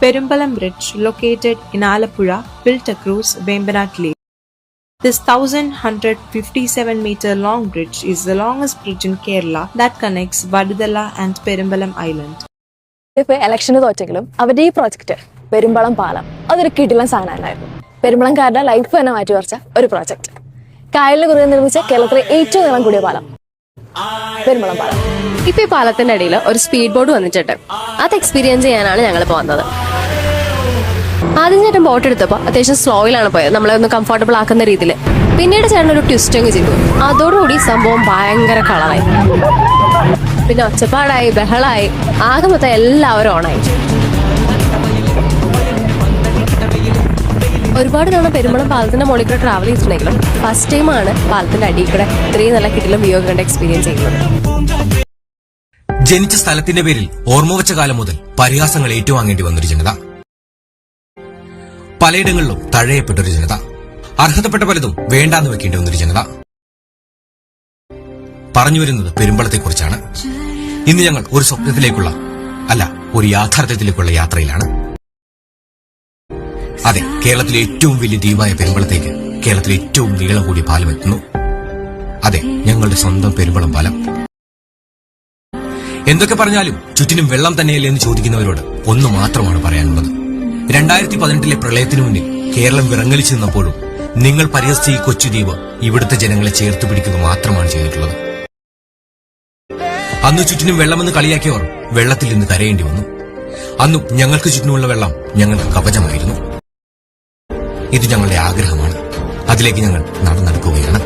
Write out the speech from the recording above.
Perumpalam Bridge, located in Alappuzha, built across Vembanad Lake. This 1,157-meter long bridge is the longest bridge in Kerala that connects Vadudala and Perumpalam Island. ഇപ്പോൾ ഇലക്ഷന് തോറ്റെങ്കിലും അവരുടെ ഈ project Perumbalam പാലം അതൊരു കിടിലൻ സാധനമായിരുന്നു. പെരുമ്പളംകാരുടെ life തന്നെ മാറ്റി മറിച്ച ഒരു പ്രോജക്റ്റ്. കായലിന് കുറുകെ നിർമ്മിച്ച കേരളത്തിലെ ഏറ്റവും നീളം കൂടിയ പാലം പെരുമ്പളം പാലം. ഇപ്പൊ ഈ പാലത്തിന്റെ അടിയിൽ ഒരു സ്പീഡ് ബോർഡ് വന്നിട്ടുണ്ട്. അത് എക്സ്പീരിയൻസ് ചെയ്യാനാണ് ഞങ്ങൾ പോകുന്നത്. ആദ്യം ചേട്ടൻ ബോട്ട് എടുത്തപ്പോൾ അത്യാവശ്യം സ്ലോയിലാണ് പോയത്, നമ്മളെ ഒന്ന് കംഫർട്ടബിൾ ആക്കുന്ന രീതിയിൽ. പിന്നീട് ചേട്ടൻ ഒരു ട്വിസ്റ്റിങ് ചെയ്തു. അതോടുകൂടി സംഭവം ഭയങ്കര കളറായി. പിന്നെ ഒച്ചപ്പാടായി, ബഹളായി, ആകെ മൊത്തം എല്ലാവരും ഓണായി. ഒരുപാട് തവണ പെരുമ്പളം പാലത്തിന്റെ മുകളിൽ കൂടെ ട്രാവൽ ചെയ്തിട്ടുണ്ടെങ്കിലും ഫസ്റ്റ് ടൈമാണ് പാലത്തിന്റെ അടിയിൽ കൂടെ ഇത്രയും നല്ല കിടിലം വ്യൂ കണ്ട് എക്സ്പീരിയൻസ് ചെയ്യുന്നത്. ജനിച്ച സ്ഥലത്തിന്റെ പേരിൽ ഓർമ്മ വെച്ച കാലം മുതൽ പരിഹാസങ്ങൾ ഏറ്റുവാങ്ങേണ്ടി വന്നൊരു ജനത, പലയിടങ്ങളിലും തഴയപ്പെട്ടൊരു ജനത, അർഹതപ്പെട്ട പലതും വേണ്ടാന്ന് വെക്കേണ്ടി വന്നൊരു ജനത. പറഞ്ഞു വരുന്നത് പെരുമ്പളത്തെക്കുറിച്ചാണ്. ഇന്ന് ഞങ്ങൾ ഒരു സ്വപ്നത്തിലേക്കുള്ള അല്ല, ഒരു യാഥാർത്ഥ്യത്തിലേക്കുള്ള യാത്രയിലാണ്. അതെ, കേരളത്തിലെ ഏറ്റവും വലിയ ദ്വീപായ പെരുമ്പളത്തേക്ക് കേരളത്തിലെ ഏറ്റവും നീളം കൂടിയ പാലം എത്തുന്നു. അതെ, ഞങ്ങളുടെ സ്വന്തം പെരുമ്പളം പാലം. എന്തൊക്കെ പറഞ്ഞാലും ചുറ്റിനും വെള്ളം തന്നെയല്ലേ എന്ന് ചോദിക്കുന്നവരോട് ഒന്ന് മാത്രമാണ് പറയാനുള്ളത്. 2018 പ്രളയത്തിനു മുന്നിൽ കേരളം വിറങ്ങലിച്ചു നിന്നപ്പോഴും നിങ്ങൾ പരിഹസിച്ച ഈ കൊച്ചുദ്വീപ് ഇവിടുത്തെ ജനങ്ങളെ ചേർത്ത് പിടിക്കുക മാത്രമാണ് ചെയ്തിട്ടുള്ളത്. അന്ന് ചുറ്റിനും വെള്ളമെന്ന് കളിയാക്കിയവർ വെള്ളത്തിൽ നിന്ന് കരയേണ്ടി വന്നു. അന്നും ഞങ്ങൾക്ക് ചുറ്റിനുമുള്ള വെള്ളം ഞങ്ങൾക്ക് കവചമായിരുന്നു. ഇത് ഞങ്ങളുടെ ആഗ്രഹമാണ്. അതിലേക്ക് ഞങ്ങൾ നടന്നെടുക്കുകയാണ്.